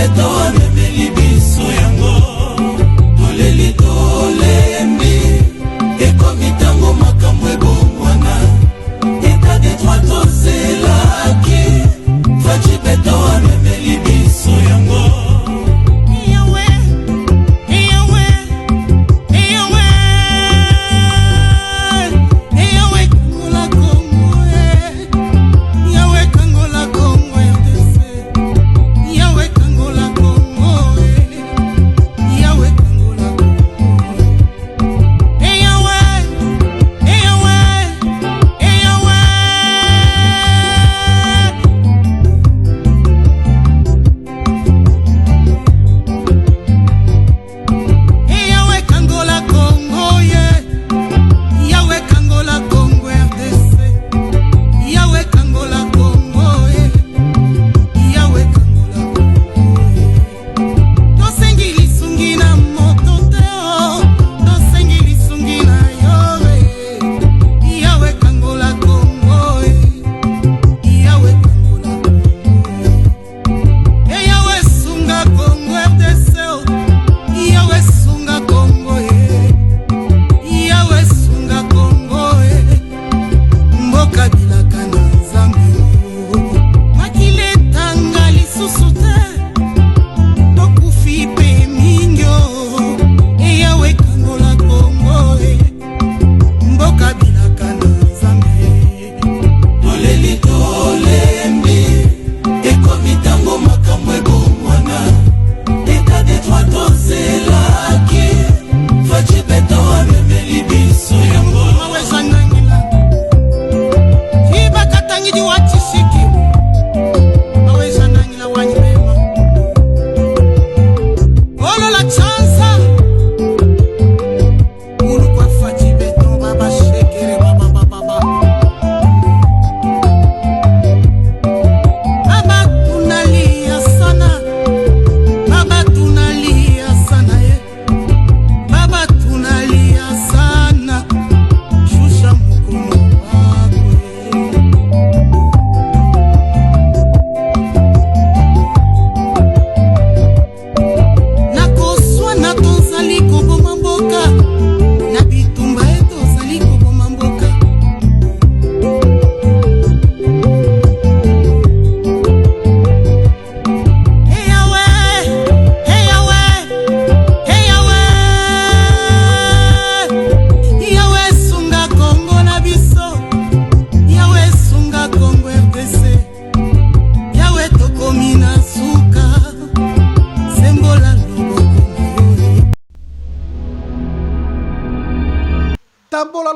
beto amemeli biso yango toleli tolembi ekomi tango makambo ebongwana eta de droit tozelaki faci beto amemeli biso yango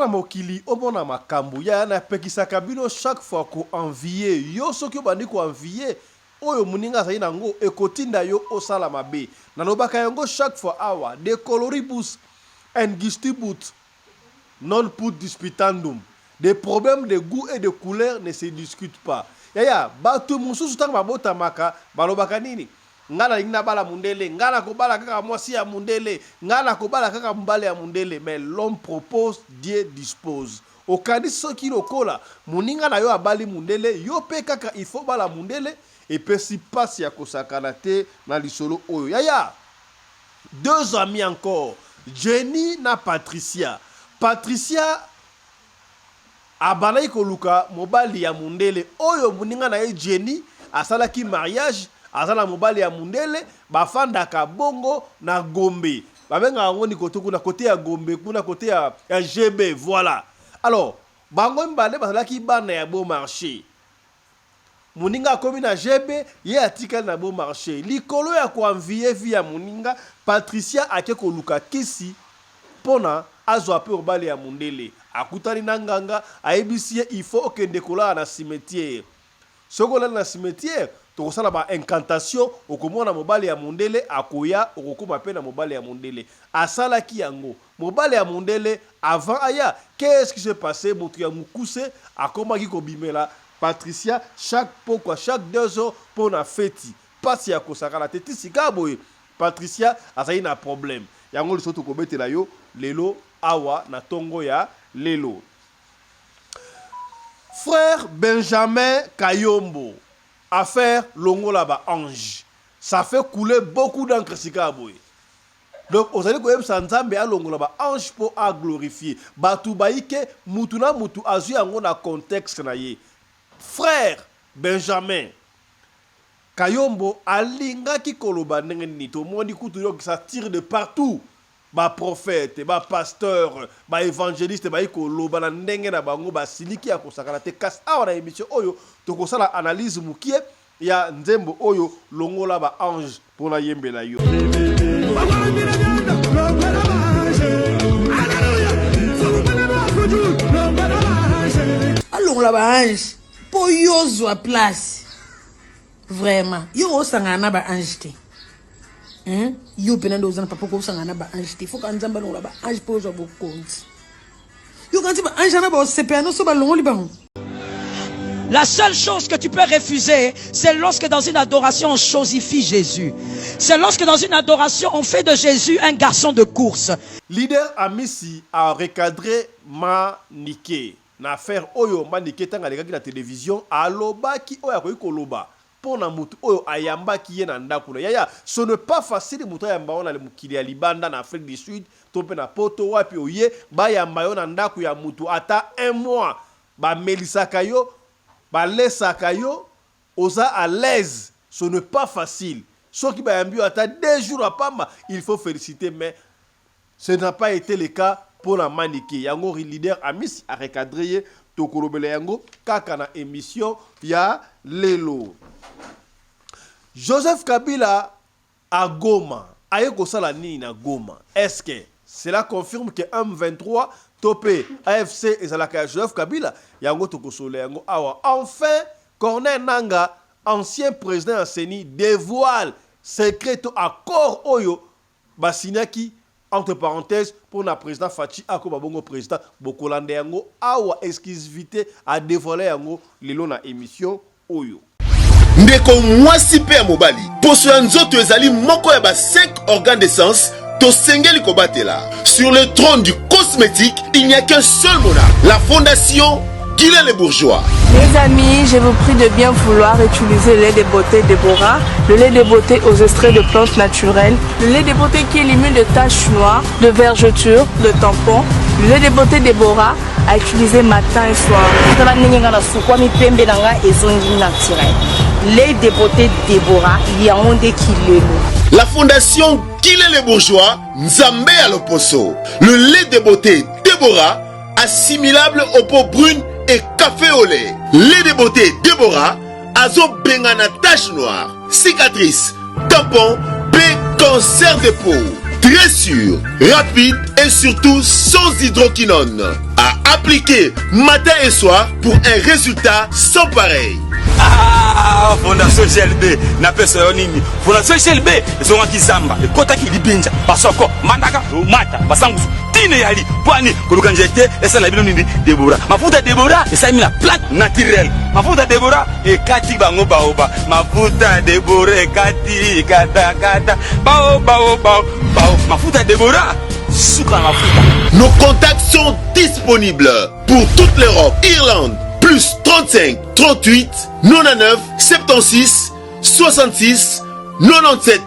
mokili omona makambu ya na pekisaka bino chaque fois ko envier yo soki obandi ko envier oyo muninga azali nango ekotinda yo osala mabe nalobaka yango chaque fois awa de coloribus and gistibut non put disputandum des problèmes de goût et de couleur ne se discutent pas yaya batu mususu tanga babota maka balobaka nini ngana ingna bala mundele ngana ko bala kaka mwasi ya mundele ngana ko bala kaka mbale ya mundele mais l'homme propose Dieu dispose okandi soki lokola muninga na yo abali mundele yo pe kaka il faut bala mundele et puis si passe ya kosakana te na lisolo oyo yaya deux amis encore Jenny na Patricia abalai koluka mobali ya mundele oyo muninga na ye Jenny asalaki mariage azala mobali ya mundele bafandaka bongo na Gombe babenga ngoni kotoku na côté ya Gombe kuna côté ya GB voilà alors bango mbale basalaki bana ya bon marché muninga komi na GB ye atikali na bon marché likolo ya ko envier via muninga Patricia ake koluka kisi pona azwa pe mobali ya mundele akutani na nganga ayebisi il faut okende kola na cimetière sokola na cimetière tokosala ba incantation okomona mobali ya mundele akoya okokoma pe na mobali ya mundele asalaki yango mobali ya mundele avant aya qu'est-ce qui s'est passé moto ya mukuse akomaki kobimela Patricia chaque 2 heures pour na feti pasi ya kosaka la teti sikaboye Patricia azali na problème yango liso tokobetela yo lelo awa na tongo ya lelo frère Benjamin Kayombo affaire longola ba ange ça fait couler beaucoup d'encre sika aboye. Donc ozali ko yebisa nzambe alongola ba ange po a glorifier batu baike mutu na mutu azu yango na contexte na ye. Frère Benjamin Kayombo alingaki koloba ndenge nini tomoni kutu yo ça tire de partout. Ba prophète, ba pasteur, ba évangéliste ba ikoloba na ndenge na bango ba siliki ya kosakana te kasi awa na émission oyo tokosala analyse mukie ya nzembo oyo longola ba ange pour la yembela yo. Alors la ba ange po yo place vraiment yo osangana ba ange te. Yo penando uzana papa ko sangana ba ange te faut kan zamba longola ba ange po zo bokonzi yo kan ba ange na ba sepeno so ba longoli ba. La seule chose que tu peux refuser, c'est lorsque dans une adoration on chosifie Jésus. C'est lorsque dans une adoration on fait de Jésus un garçon de course. Leader Amisi a recadré Manike. Na affaire oyo Manike tanga lekaki na télévision alobaki oyo akoki koloba. Pona mutu oyo ayambaki ye na ndako na yaya ce n'est pas facile mutu ayamba ona le mukili ya libanda na Afrique du Sud tope na poto wapi oye ba yamba yo na ndako ya mutu ata 1 mois ba melisaka yo ba lesaka yo oza à l'aise ce n'est pas facile ce qui ba yambi ata 2 jours apamba il faut féliciter mais ce n'a pas été le cas pour la Manike yango leader Amis a recadré tokolobele yango kaka na émission ya lelo. Joseph Kabila à Goma, aye kosala nini na Goma. Est-ce que cela confirme que M23 topé AFC et Zalaka Joseph Kabila yango tokosole yango awa. Enfin, Corneille Nanga, ancien président Seni, dévoile secret accord oyo basinaki entre parenthèses pour la président Fachi Akoba Bongo président Bokolande yango awa exclusivité à dévoiler yango lelo na émission oyo. Ndeko mwasi pe ya mobali poso ya nzoto ezali moko ya ba 5 organes d'essence tosengeli kobatela. Sur le trône du cosmétique, il n'y a qu'un seul monarque, la fondation Guylaine Les Bourgeois. Les amis, je vous prie de bien vouloir utiliser le lait de beauté Déborah, le lait de beauté aux extraits de plantes naturelles, le lait de beauté qui élimine les taches noires, de vergetures, de tampons, le lait de beauté Déborah à utiliser matin et soir. Lait de beauté Déborah, il y a un des kilés. La fondation Guylaine Les Bourgeois, Nzambe à l'Oposo. Le lait de beauté Déborah, assimilable aux peaux brunes et café au lait. Lait de beauté Déborah, azo bengana tache noire, cicatrice, tampon, cancer de peau. Très sûr, rapide et surtout sans hydroquinone. À appliquer matin et soir pour un résultat sans pareil. Ah, Fondation GLB na pesa yo nini? Fondation GLB ezonga kizamba ekota kilibinja basoko mandaka mata basangu tine yali pwani koluka njete esa na bino nini Déborah mafuta Déborah esa mina plante naturelle mafuta Déborah ekati bango baoba mafuta Déborah ekati kata kata bao mafuta Déborah suka mafuta. Nos contacts sont disponibles pour toute l'Europe, Irlande plus 35 38 99 76 66 97,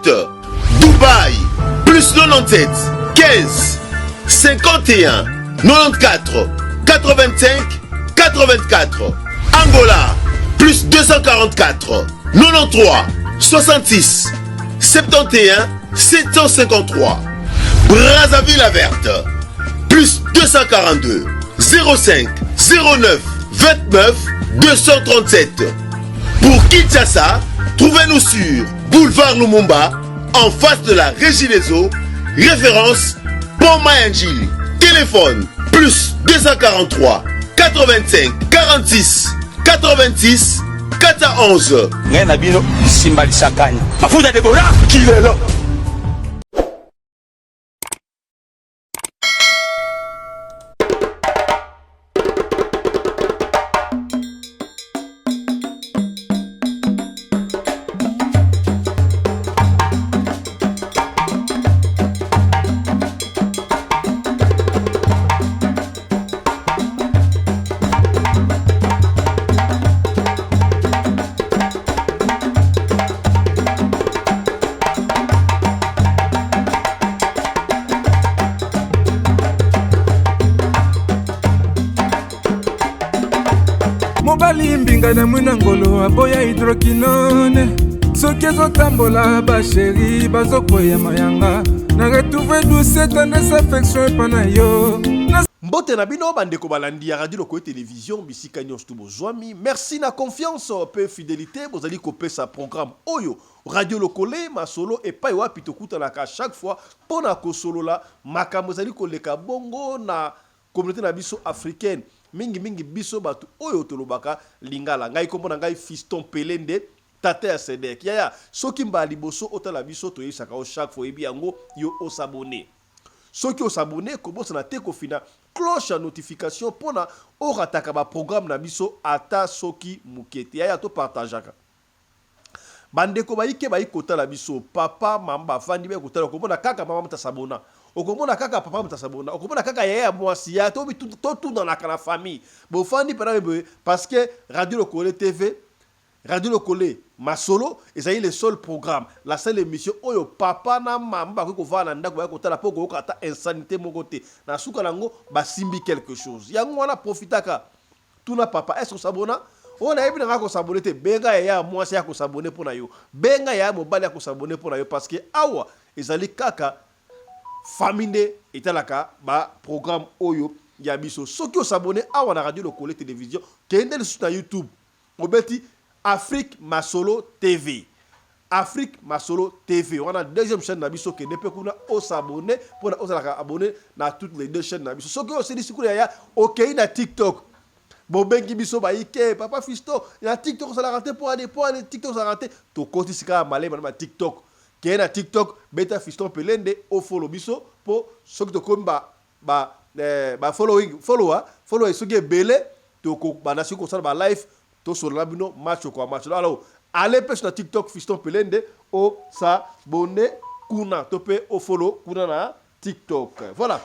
Dubaï plus 97 15 51 94 85 84, Angola plus 244 93 66 71 753, Brazzaville la Verte plus 242 05 09 29 237. Pour Kinshasa, trouvez-nous sur Boulevard Lumumba, en face de la Régie des Eaux, référence Pont Mayangili. Téléphone plus 243 85 46 86 411. Ngena bino simbali sakani. Mafuta Déborah kilelo. nga na mwina ngolo aboya hydroquinone soki ezotambola basheri bazokwea mayanga na retrouve douce tendresse affection epa na yo. Mbote na bino bandeko balandi ya radio Lokole télévision bisika nyonso tu bozwami. Merci na confiance pe fidélité bozali kopesa programme oyo radio Lokole masolo epai wapi tokutanaka chaque fois pona kosolola makambo ezali koleka bongo na communauté na biso africaine mingi biso batu oyo tolobaka lingala. Ngai kombo na ngai Fiston Pelende tate ya Sedek yaya soki mba liboso otala biso toyisaka o chaque fois ebi yango yo osabone. Soki osabone kobosa na te kofina cloche à notification pona orataka ba programme na biso ata soki mukete yaya to partageaka. Bandeko baike baikota la biso papa mamba fandi be kotala komona kaka mama mutasabona. Okomona kaka papa mutasabona. Okomona kaka yaya mwasi ya to tout dans la famille. Bo fandi parce que Radio Lokole TV Radio Lokole Masolo ezali le seul programme, la seule émission oyo papa na mamba ko vana ndako ba kotala poko kata insanité mokote na suka nango basimbi quelque chose. Yango wana profitaka tuna papa est-ce que sabona on a ebina ko sabone te benga ya mwasi ya ko sabone pona yo. Benga ya mobali ya ko sabone pona yo parce que awa ezali kaka famille etalaka ba programme oyo ya biso. Soki o sabone awa na Radio Lokole télévision kende sur YouTube. Obeti Afrique Masolo TV. Afrique Masolo TV. On a deuxième chaîne nabiso qui n'est pas qu'on s'abonner pour abonner dans toutes les deux chaînes nabiso. Ce que on s'est dit c'est ya OK na TikTok. Bon ben qui biso ba ike papa Fisto, na TikTok ça l'a raté pour aller TikTok ça raté. To côté sika malé na TikTok. Qui na TikTok beta Fiston Pelende au follow biso pour ce que to comme ba follower ce qui est belé to ko ba na ko ça ba live to sur la bino match quoi match alors allez pêche na TikTok Fiston Pelende au s'abonner kuna topé au follow kuna na TikTok voilà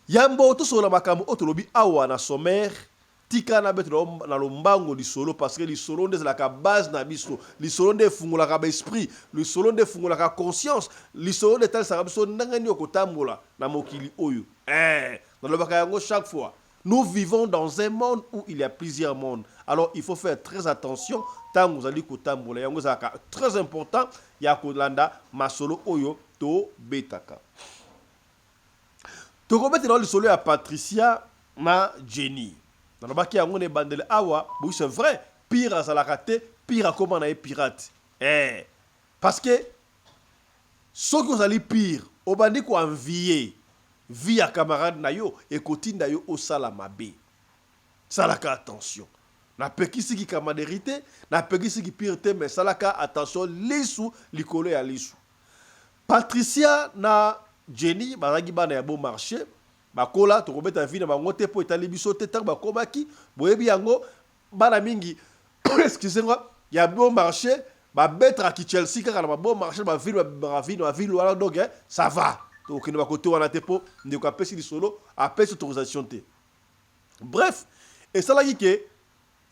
yambo to sur la makambo otolobi awa na sommaire tika na beto na lombango li solo parce que li solo nde la base na biso li solo nde fungola ka esprit li solo nde fungola ka conscience li solo nde tal sa biso ndanga ni okotambola na mokili oyo dans le bakayango chaque fois. Nous vivons dans un monde où il y a plusieurs mondes. Alors, il faut faire très attention. Tant que vous allez très important, il y a Kolanda, Masolo, Oyo, To, Betaka. Tu remets dans le solo à Patricia, ma Jenny. Dans le bac, on est bandé awa. Oui, c'est vrai. Pire à Salakate, pire à comment on est pirate. Parce que, ce que vous allez pire, au bandit qu'on envié. Via camarade na yo et kotine na yo au salamabe. Salaka attention. Na pekisi ki kamaderité, na pekisi ki pirate mais salaka attention lisu likolo ya lisu. Patricia na Jenny bazaki bana ya bon marché, bakola to kobeta vie na bango te po etali biso te tak bakobaki, boyebi yango bana mingi excusez-moi, ya bon marché, ba betra ki Chelsea kaka na bon marché ba ville wala donc ça va. Donc, il va côté on a tepo, ne quoi pesi solo, appelle autorisation te. Bref, et ça là que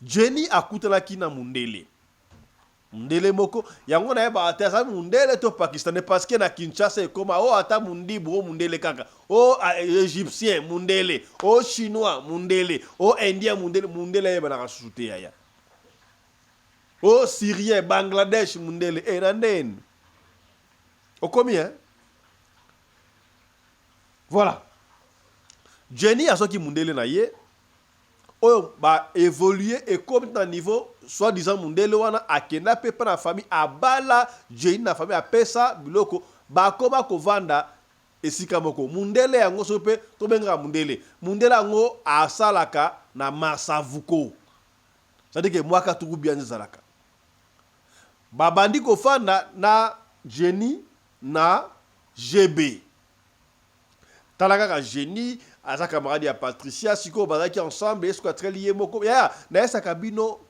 Jenny a coûté la kina mundele. Mundele moko, yango na ba ata mundele to pakistanais parce que na Kinshasa comme oh ata mundi bro mundele kaka. Oh égyptien mundele, oh chinois mundele, oh indien mundele ba na shooter ya. Oh syrien Bangladesh mundele nanden. O combien? Voilà. Jenny a ce qui mundele na ye. Oyo ba évoluer et comme dans niveau soit disant mundele wana akena pe pa na famille abala Jenny na famille apesa biloko ba koma ko vanda esika moko mundele yango so pe to benga mundele yango asalaka na masavuko. C'est-à-dire que moi ka tuku bien zalaka. Ba bandi ko fanda na Jenny na GB. Talaka ka Jenny, à sa camarade à Patricia, siko bazaki ensemble, est-ce qu'on très lié moko. Ya, na sa kabino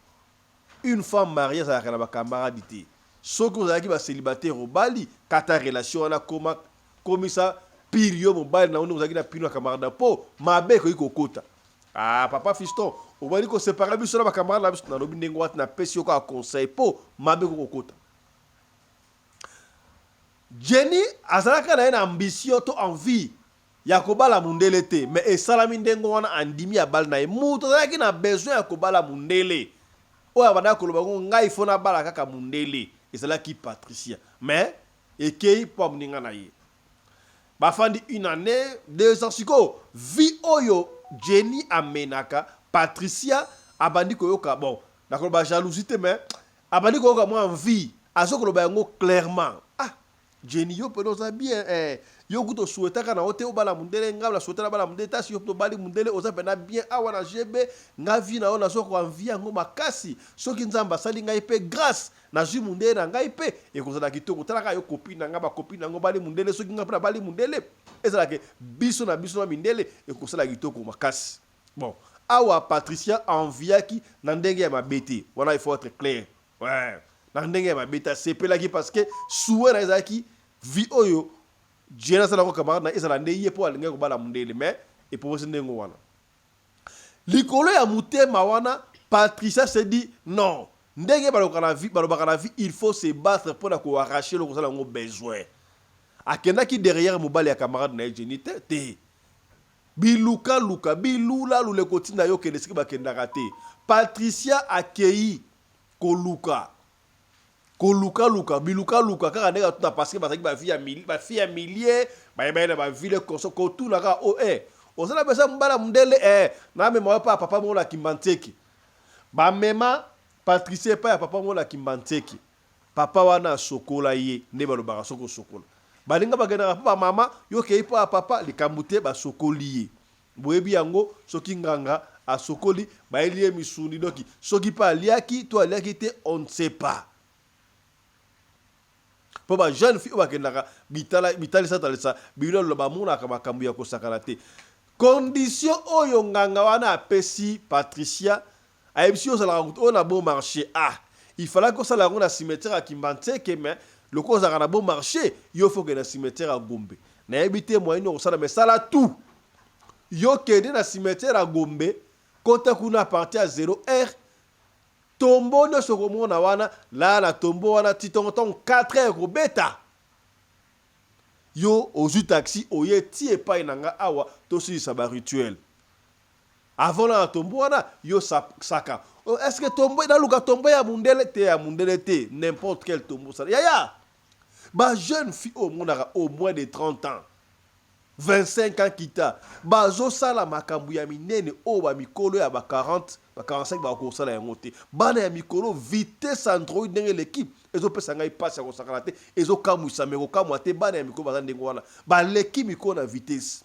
une femme mariée à la camaradité. Soko zaki ba célibataire au Bali, kata relation na comme ça pirio mo Bali na on zaki na pino camarade po, mabe ko ikokota. Ah papa Fiston, au Bali ko séparer biso na ba camarade la biso na lobi ndengo wat na pesi ko conseil po, mabe ko kokota. Jenny azalaka na une ambition to envie Yakobala mundele te mais esalami ndengo wana andimi ya bal na muto zaki na besoin yakobala mundele oyo abanda koloba ngo ngai fona bala kaka mundele ezalaki Patricia mais ekei po moninga na ye bafandi une année 2 ans siko vi oyo Jenny amenaka Patricia abandi koyoka bon nakoloba jalousie mais abandi koyoka moi envie azokoloba yango clairement Jenny yo peno za bien yo kuto souhaitaka na ote obala mundele ngabla souhaitaka bala mundele tasi yo to bali mundele oza pena bien awa na jebe ngavi na ona soko envie yango makasi soki nzamba sali ngai pe grâce na ju mundele na ngai pe ekozala kitoko talaka yo copine na ngaba copine ngo bali mundele soki ngapna bali mundele ezala ke biso na mindele ekozala kitoko makasi bon awa Patricia enviaki na ndenge ya mabete wana il faut être clair ouais na ndenge ya mabete sepelaki parce que souwe na ezaki vi oyo Jenna sala ko camarade na ezala ndeye po alinga ko bala mundele mais et pour se ndengo wana likolo ya mutema wana Patricia se dit non ndenge balobaka na vie il faut se battre pour ko arracher le kosala ngo besoin akenda ki derrière mobali ya camarade na Jenny te biluka bilula lule kotina yo kende siki bakenda raté Patricia akei koluka biluka kaka ndeka tuna parce que basaki ba fille ya millier ba yeba ba ville koso ko tuna ka osala besa mbala mundele na mema pa papa mola kimbanteki ba mema Patricia pa ya papa mola kimbanteki papa wana sokola ye ne balobaka soko sokola balinga bagenda papa mama yo kei pa papa likambute ba sokoli ye boyebi yango soki nganga a sokoli ba elie misuni doki soki pa aliaki to aliaki te on ne sait pas. Pour ba jeune fille bakendaka bitali satalesa bilo loba muna kama kambu ya kosakana te condition oyo nganga wana apesi Patricia ayebisi osala on a bon marché il fallait que ça la na cimetière à Kimbanteke mais le cause a bon marché yo faut que na cimetière à Gombe na ebité moyen osala mais ça la tout yo kende na cimetière à Gombe kota kuna parti à 0h tombo no sokomona wana la na tombo wana titonton 4h beta yo ozu taxi oye ti epai nanga awa to si saba rituel avant la tombo wana yo saka est-ce que tombo na luka tombo ya mundele te n'importe quel tombo ça ya ba jeune fille au monaka au moins de 30 ans 25 ans kita bazo sala makambu ya minene o ba mikolo ya ba 40 ba 45 ba ko sala yango te bana ya mikolo vitesse android ndenge l'équipe ezo pesa ngai passe ya ko sakala te ezo kamu sameko kamu te bana ya mikolo bazande ngwana ba l'équipe mikolo na vitesse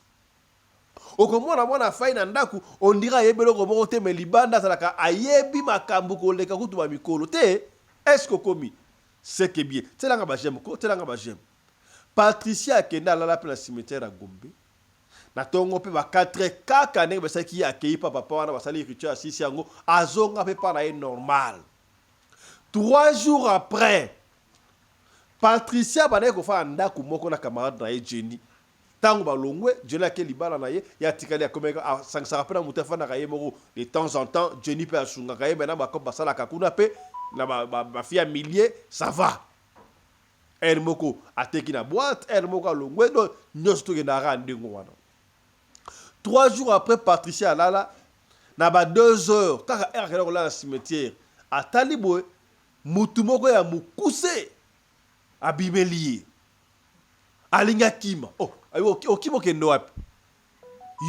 okomona mwana faina ndaku on dira yebelo ko moko te me libanda salaka ayebi makambu ko leka kutu ba mikolo te est-ce que komi c'est que bien telanga ba j'aime ko telanga ba j'aime Patricia akenda la pe na cimetière à Gombe na tongo pe ba 4 kaka ndenge basaki akei papa wana basali rituel asisi yango azonga pe pa na ye normal 3 jours après Patricia bana ko fa ndako moko na camarade na ye Jenny tango balongwe Jenny akeli libala na ye ya tikali akomeka sangsara pe na mutefa na kaye moko de temps en temps Jenny pe asunga kaye mena ba ko basala kakuna pe na ba fille millier ça va elle moko ateki na boîte elle moko longwe do nyos to na rande ngwana 3 jours après Patricia alala na ba 2 heures kaka erkela ko la cimetière atali boy mutu moko ya mukuse abimelier alinga kima okimo kendo wapi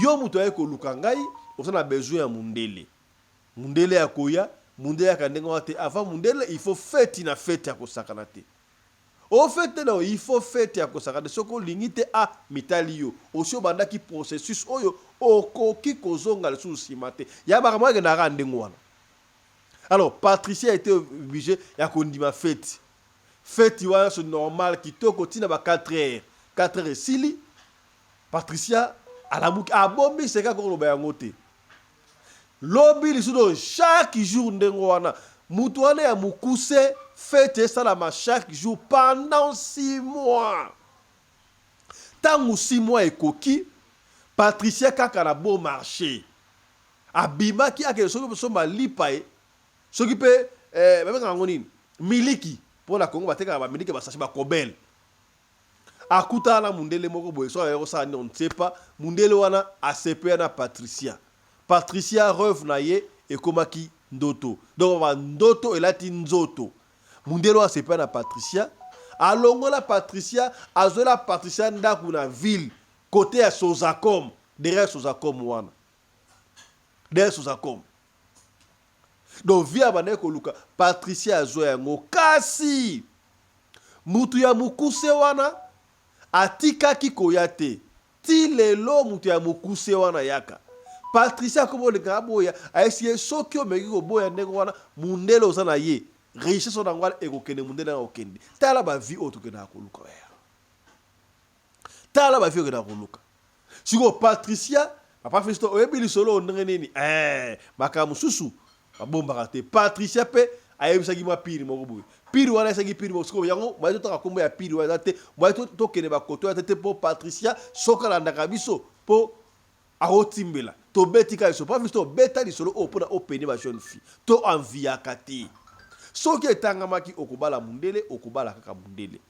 yo mutu ay ko luka ngai osana besoin ya mundele ya koya mundele ya kandenga wate avant mundele il faut fête na fête ya ko sakana te au fait non il faut fête ya ko sakana soko lingite a mitalio osio bandaki processus oyo okoki kozonga le souci mate ya ba mwa na rande ngwana. Alors Patricia a été obligée ya kondima fête wana c'est normal kitoko tina ba 4h sili Patricia alamuki abombi seka ko loba yango te lobi lisudo chaque jour ndengo wana mutu wana ya mukuse fête salama chaque jour pendant 6 mois tangu 6 mois ekoki Patricia kaka na bon marché abimaki ake soki lipa soki pe bamenga ngonini miliki pona Kongo bateka ba miliki ba sachi ba kobel akuta na mundele moko boye so yero sa on ne sait pas mundele wana asepe na Patricia rêve na ye ekomaki ndoto. Donc ba ndoto elati nzoto. Mundelo asepa na Patricia. Alongola Patricia, azola Patricia ndaku na ville côté ya Sozacom, derrière Sozacom wana. Derrière Sozacom. Donc via bana ko luka Patricia azoya ngo kasi. Mutu ya mukuse wana atika kikoyate. Ti lelo mutu ya mukuse wana yaka. Patricia komo le kaboya a essayé sokyo meki ko boya ndeko wana mundelo sana ye. Richesse on angwala ekokende mundelo na okende. Tala ba vie oto kena koluka ya. Tala ba vie kena koluka. Siko Patricia papa Fisto oyebili solo ndenge nini makamu susu babomba kate Patricia pe ayebisaki mwa piri moko boye. Piri wana esaki piri moko siko yango mwa to kombo ya piri wana te mwa to kene ba koto ya te po Patricia soka landa kabiso po aotimbela to betika iso pa Fisto beta li solo opona openi ba jeune fille to envia kati. Soki etangamaki okubala mundele okubala kaka mundele.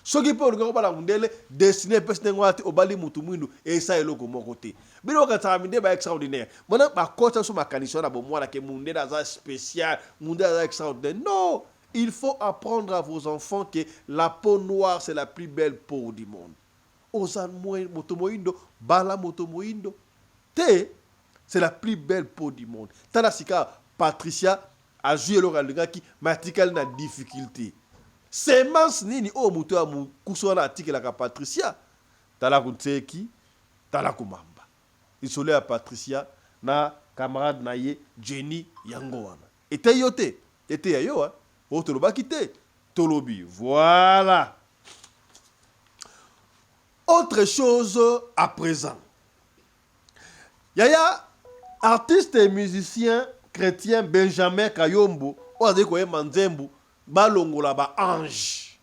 Soki pe olinga okubala mundele destiné peste ngwati obali mutu mwindu esa eloko moko te. Bino kataka minde ba extraordinaire. Mona ba kota so makanisho na bomwana ke mundele aza spécial, mundele aza extraordinaire. Non, il faut apprendre à vos enfants que la peau noire c'est la plus belle peau du monde. Ozan moto moindo bala moto moindo. Te c'est la plus belle peau du monde. Tala sika Patricia a joué le rôle qui matikal na difficulté. Semence nini o muto a mu kusona article la Patricia. Tala kunteki, tala kumamba. Isolé à Patricia na camarade na ye Jenny yango wana. Ete yote, ete ya yo o toloba kite, tolobi. Voilà. Autre chose à présent. Yaya artiste et musicien chrétien Benjamin Kayombo o de ko manzembu balongola ba ange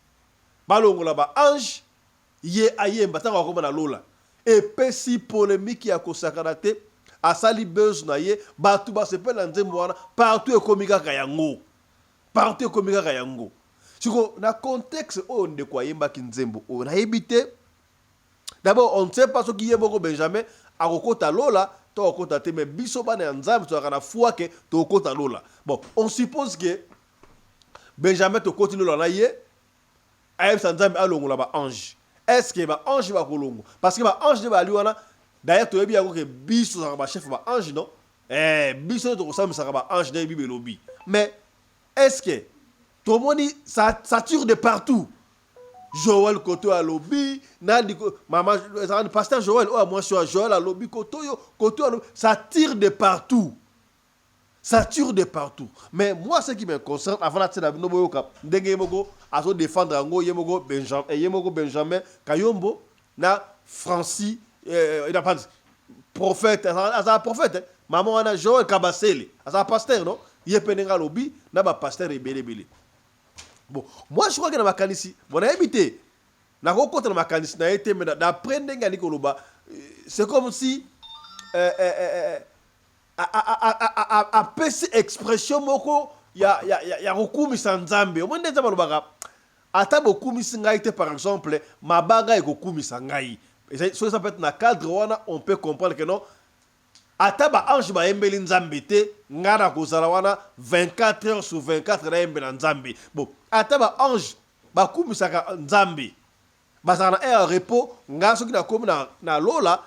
ye ayemba tanga ko na lola et pesi polémique ya ko sakarate asali buzz na ye batu ba se pela nzembo wana partout ekomika kayango siko na contexte o nde ko yemba ki nzembo o na ebité d'abord on ne sait pas ce qui est beaucoup Benjamin akokota lola to kota te mais biso bana nzambe to kana foi que to kota lola. Bon, on suppose que Benjamin to continue lola ye ayeb nzambe alongola ba ange. Est-ce que ba ange ba kolongo parce que ba ange de ba liwana d'ailleurs to yebi yako que biso za ba chef ba ange non biso to kosam sa ba ange na bible lobby. Mais est-ce que to moni ça tire de partout? Joël Koto à lobby, maman, pasteur Joël, oh moi sur Joël à lobby, Koto à lobby, ça tire de partout. Mais moi, ce qui me concerne, avant la tête de Noboyoka, Ndengemo, à se défendre Ango, Yemogo Benjamin, Kayombo, na Francis, il n'a pas prophète, un prophète, maman, on a Joël Kabasele, un pasteur, non? Il est pénégal lobby, n'a pas pasteur et belé. Bon, moi je crois que dans ma canisi, bon, on a habité. Na koko dans ma canisi, na été, mais d'après Ndengani Koloba, c'est comme si a pesi expression moko ya rokumi sanzambe. Au moins des gens baka. Ata bokumi singaite par exemple, mabaga ekokumi sangai. Et ça peut être na cadre wana, on peut comprendre que non. Ata ba ange ba embeli nzambe te ngara kozala wana 24 heures sur 24 na embela nzambe. Bon, ata ba ange ba kumisaka nzambe. Bazana un repos nga soki na komi na lola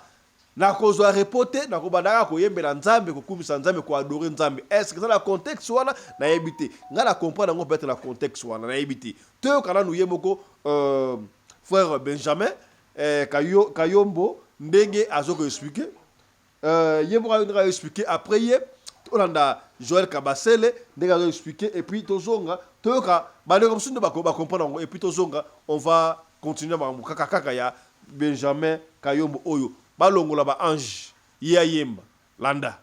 na kozwa repote na kobandaka ko yembela nzambe ko kumisa nzambe ko adorer nzambe. Est-ce que ça la contexte wana na yebite. Ngala comprendre ngo peut-être la contexte wana na yebite. Te kana nu yemoko frère Benjamin Kayombo ndenge azoko expliquer. Yembo a expliqué après on a Joël Kabasele ndenge a expliqué et puis tozonga toka bale comme ça ne ba comprendre et puis tozonga on va continuer ba kaka ya Benjamin Kayombo oyo balongola ba ange ya yemba landa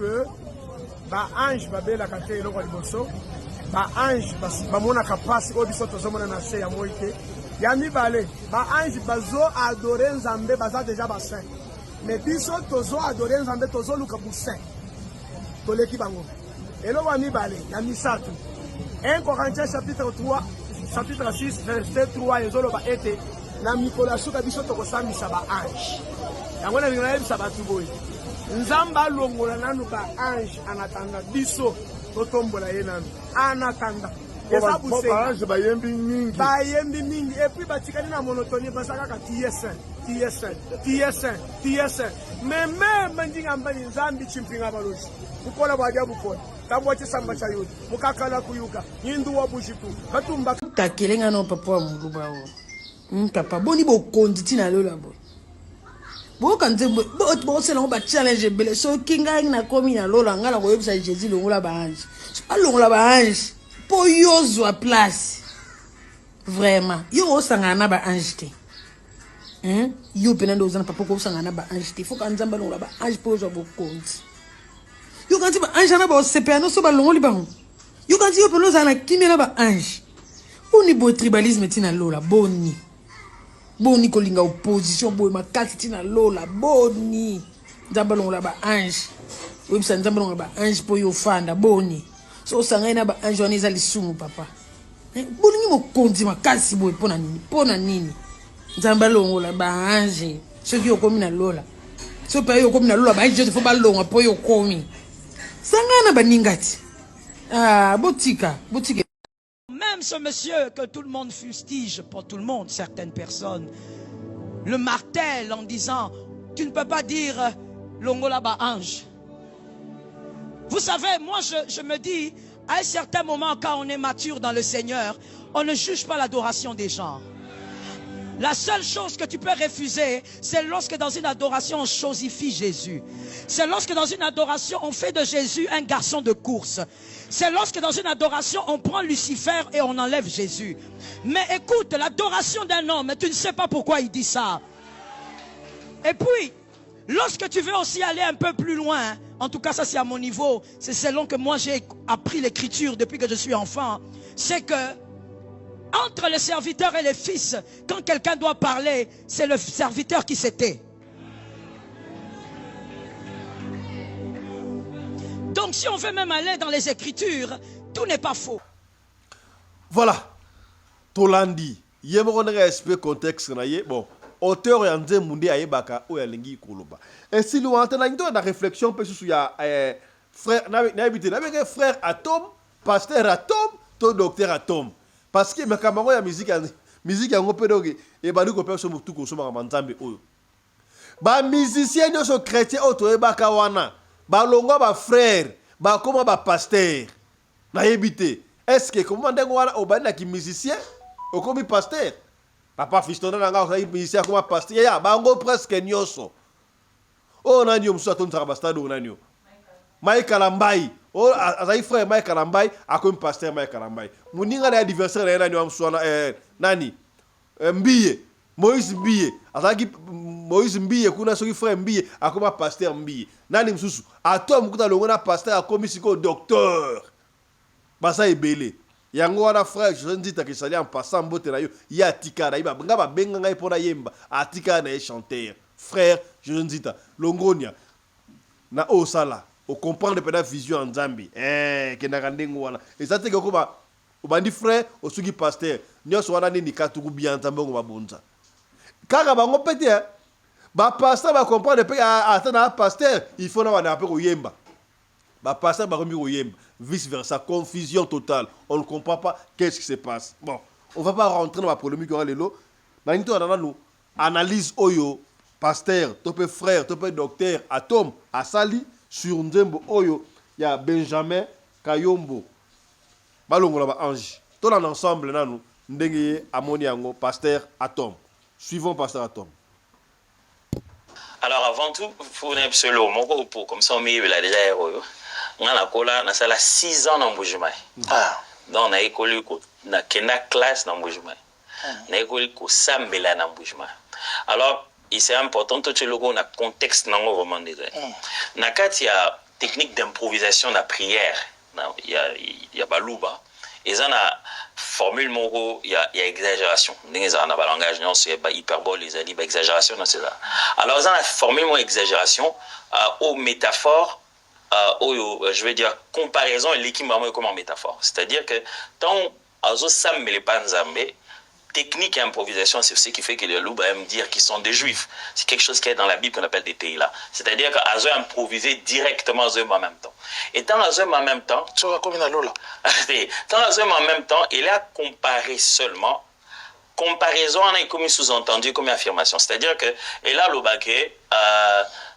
que ba ange babelaka te eloko ya liboso ba ange bamonaka pasi oyo biso tozomona na se ya moi te. Ya mibale ba ange bazo adore nzambe baza deja basaint, mais biso tozo adore nzambe tozoluka busaint toleki bango. Eloko ya mibale ya misato 1 Corinthiens chapitre 6 verset 3 ezoloba ete na mikolo ya suka biso tokosambisa ba ange. Yango na linga yebisa bato boye nzambe alongola nanu ba ange anatanda biso totombola ye nanu anatanda eza busenga bayembi mingi epuis batikali na monotonie basa kaka TSN mais même ndinga mbani nzambi chimpinga balozi bukola bwadia bukola tambwa chisamba cha yudi mukakala kuyuka nyindu wa bushipu batumba takelenga no papa muluba o papa boni bokondi tina lola boy boka nzembo bo sela ngo ba challenge bele so kinga na komi na lola ngala ko yebisa Jésus longola ba ange alongola ba ange po yozwa place vraiment yo osanga na ba ange te yo penando ozana papa ko osanga na ba ange te foka nzamba longola ba ange po yozwa bokondi yo kanti ba ange na ba osepe no so ba longoli ba yo kanti yo peno zana kimela ba ange oni bo tribalisme tina lola boni kolinga opposition boy makati tina lola boni nzamba longola ba ange webisa nzamba longola ba ange po yo fanda boni so sanga na ba ange wana eza lisumu papa bolingi mokonzi makasi boy pona nini nzamba longola ba ange soki yokomi na lola so pa yokomi na lola ba ange fo balonga po yokomi sanga na baningati botika. Même ce monsieur que tout le monde fustige, pour tout le monde, certaines personnes, le martèle en disant, tu ne peux pas dire Longolaba ange. Vous savez, moi je me dis, à un certain moment, quand on est mature dans le Seigneur, on ne juge pas l'adoration des gens. La seule chose que tu peux refuser, c'est lorsque dans une adoration on chosifie Jésus. C'est lorsque dans une adoration on fait de Jésus un garçon de course. C'est lorsque dans une adoration on prend Lucifer et on enlève Jésus. Mais écoute, l'adoration d'un homme, tu ne sais pas pourquoi il dit ça. Et puis, lorsque tu veux aussi aller un peu plus loin, en tout cas ça c'est à mon niveau, c'est selon que moi j'ai appris l'écriture depuis que je suis enfant, c'est que entre le serviteur et le fils, quand quelqu'un doit parler, c'est le serviteur qui se tait. Donc si on veut même aller dans les écritures, tout n'est pas faux. Voilà. Tolandi. Yemoko na respect contexte na ye. Bon, auteur ya nze mundi ayebaka o ya lingi koloba. Et si nous entendons une réflexion peut sur ya frère na habité na frère Atom, pasteur Atom, to docteur Atom. Parce que makambo ya musique yango pedoge e bali ko personne tout ko soma manzambe oyo. Ba musicien nyoso chrétien oto e baka wana. Ba longo ba frère, ba koma ba pasteur. Na yebité. Est-ce que comment ndengo wana obana ki musicien okomi pasteur? Papa fiston na nga ko musicien koma pasteur ya bango presque nyoso. O nani yo musa tonza ba stade onanio. Mike Kalambai. Oh, azai frère Mike Kalambai, akomi pasteur Mike Kalambai. Muninga na adversaire na nani wa mswana nani? Mbiye. Moïse Mbiye. Azaki Moïse Mbiye kuna soki frère Mbiye akoma pasteur Mbiye. Nani msusu? Atom kuta longona pasteur akomi siko docteur. Basa ebele. Yango wana frère je dis ta kisali en passant mbote na yo ya tika na iba ngaba benga ngai pona yemba atika na chanteur. Frère je dis ta longonia na osala. Au comprendre peut-être vision en Zambie que na kandengo wana et ça c'est que comme obandi frère au suki pasteur nyoso wana ni katuku bien tambongo babonza kaka bango pete ba pasteur ba comprendre pe atana pasteur il faut na wana pe ko yemba ba pasteur ba komi ko yemba vice versa confusion totale on ne comprend pas qu'est-ce qui se passe. Bon, on va pas rentrer dans la polémique on lelo na nito na nous analyse oyo pasteur topé frère topé docteur Atom asali sur Nzembo Oyo, il y a Benjamin Kayombo. Balongola ba ange. Tout l'ensemble là nous ndenge amoniango pasteur Atom. Suivons pasteur Atom. Alors avant tout, faut un pseudo mon pour comme ça on met la déjà Oyo. On a kola na sala 6 ans dans Mbujimai. Donc on a école ko na kena classe dans Mbujimai. Na école ko sambela dans Mbujimai. Alors c'est important que tu le connais contexte nango vraiment déjà. Nakati ya technique d'improvisation de la prière. Il y a baluba. Et ça, la formule moro, il y a exagération. Dans le langage, c'est hyperbole, les alliés, exagération, c'est ça. Alors, ça, la formule moro exagération, aux métaphores, je vais dire comparaison et l'équivalent comme en métaphore. C'est-à-dire que tant azo sam les panzambe, technique et improvisation, c'est ce qui fait que les loups aiment dire qu'ils sont des juifs. C'est quelque chose qui est dans la Bible qu'on appelle des teila. C'est-à-dire qu'azo improviser directement azo en même temps. Et tant azo en même temps, tu vois comme une lola. Tant azo en même temps, il a comparé seulement. Comparaison on a comme sous-entendu comme affirmation. C'est-à-dire que et là l'obake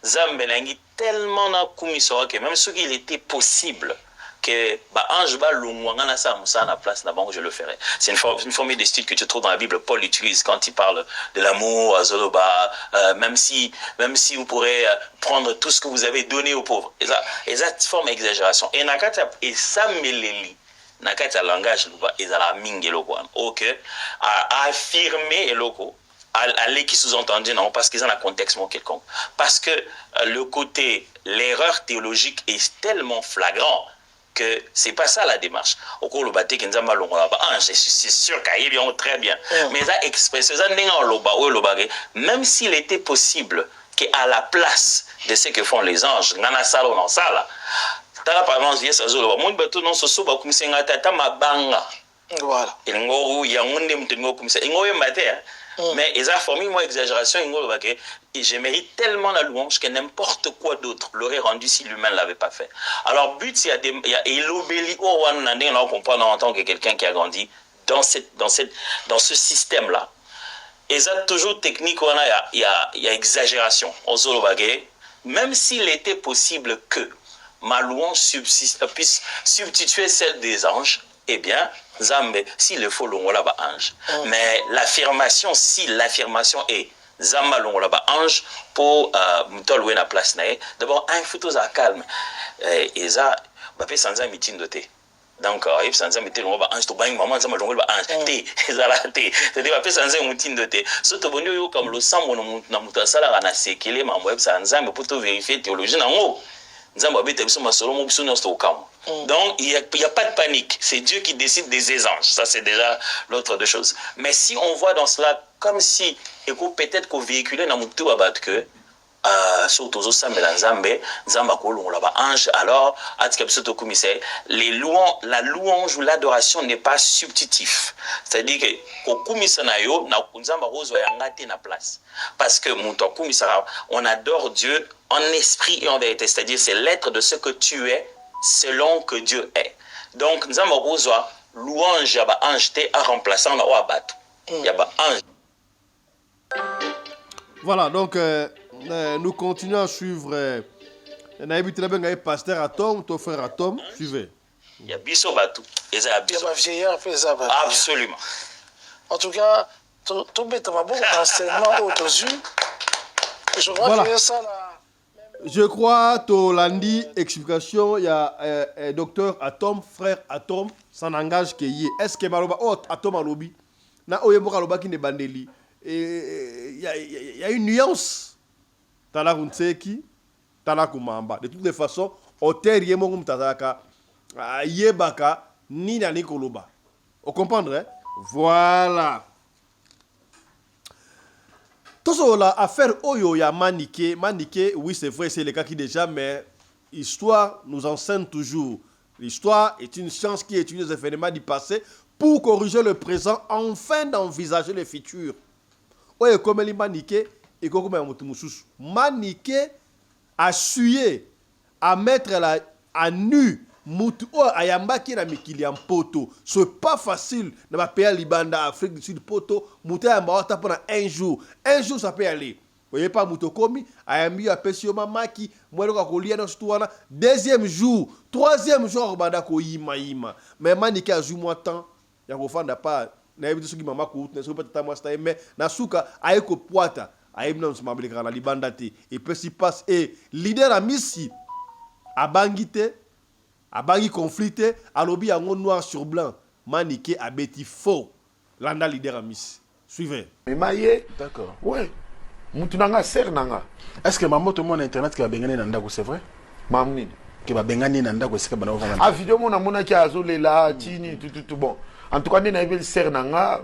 zambelangi tellement na commission que même ce qu'il était possible que ange ba longwanga na sa musa na place na banque je le ferai. C'est une formule d'étude que tu trouves dans la Bible. Paul utilise quand il parle de l'amour azoloba, même si vous pourrez prendre tout ce que vous avez donné aux pauvres. Et ça forme exagération. Et nakata et ça meleli nakata langage ezala mingi loko OK à affirmer eloko à l'équipe sous-entendu non parce qu'ils ont un contexte quelconque parce que le côté l'erreur théologique est tellement flagrant que c'est pas ça la démarche au cours le bâti qui nous a longola c'est sûr qu'il y a très bien mais ça expresse ça même s'il était possible qu'à la place de ce que font les anges nana sala non sala tala par exemple yes azolo mon bateau non so ba kumisenga tata mabanga voilà et ngoro ya ngonde mtengo kumisa ngoye mater mais ils a formé moi exagération et je mérite tellement la louange que n'importe quoi d'autre l'aurait rendu si l'humain ne l'avait pas fait. Alors but il y a il obélit au one on comprend en tant que quelqu'un qui a grandi dans ce système là. Et ça toujours technique il y a exagération au solo même s'il était possible que ma louange puisse substituer celle des anges, eh bien, Zambe, s'il le faut, l'on là-bas ange. Mais l'affirmation, si l'affirmation est Zamba l'on là-bas ange, pour m'tollouer la place, d'abord, un photo à calme. Et ça, bah, fait sans un meeting de thé. Donc, il sans un meeting de ange, tout bang, maman, ça m'a l'on là ange. Thé, ça la thé. C'est-à-dire, bah, sans un meeting de thé. Surtout, bon, comme le sang, mon sala, on a séquelé, ma web, sans un, pour tout vérifier théologie, non. Donc, il n'y a pas de panique. C'est Dieu qui décide des ésanges. Ça, c'est déjà l'autre de choses. Mais si on voit dans cela comme si, peut-être qu'on véhiculait dans tout que surtout ange, alors, la louange ou l'adoration n'est pas substitutif. C'est-à-dire que place. Parce que on adore Dieu en esprit et en vérité. C'est-à-dire c'est l'être de ce que tu es selon que Dieu est. Donc, nous avons besoin louange ange à remplacer en abat. Ange. Voilà, donc nous continuons à suivre pasteur Atom, ton frère Atom, suivez. Il y a Bisso Batou. Il y a vieillard, absolument. En tout cas, tout bête ma bon enseignement autour. Je crois que ça là. Je crois que lundi explication il y a docteur Atom, frère Atom, ça n'engage que y est-ce que Maloba Atom alobi na oyeboka loba qui ne bandeli et il y a une nuance tala kunseki tala kumamba de toutes les façons auteur yemo kumtazaka yebaka ni na nikoloba on comprendre hein? Voilà. Tout la affaire Oyo ya Maniké, oui c'est vrai, c'est le cas qui déjà, mais l'histoire nous enseigne toujours. L'histoire est une science qui étudie les événements du passé pour corriger le présent, afin d'envisager le futur. Oyo comme les Maniké, et comme Maniké a sué à mettre à nu Moutou ayambaki na mikili en poto. C'est pas facile dans ma pays Libanda, Afrique du Sud, poto. Moutou ayambaki pendant un jour. Un jour ça peut aller. Vous voyez pas Moutou komi ayambi a pesio mamaki. Moi donc kolia dans ce deuxième jour, troisième jour banda ko yima. Mais maniki a joué moi temps. Ya ko fanda pas na yebi soki mama ko na soki tata moi sta mais na suka ayeko poata. Ayem non smabli kana Libanda te. Et puis si passe et leader a misi abangite Abangi conflicté, alobi yango noir sur blanc. Maniké a beti faux. Landa leader amis. Suivez. Mais maye. D'accord. Ouais. Moutunanga ser nanga. Est-ce que maman tout le monde internet qui a bengene nanda c'est vrai? Mamni. ke babengani na ndako esika bana ovanda a video mona mona ki azolela tini tout bon en tout cas ndena yebeli ser nanga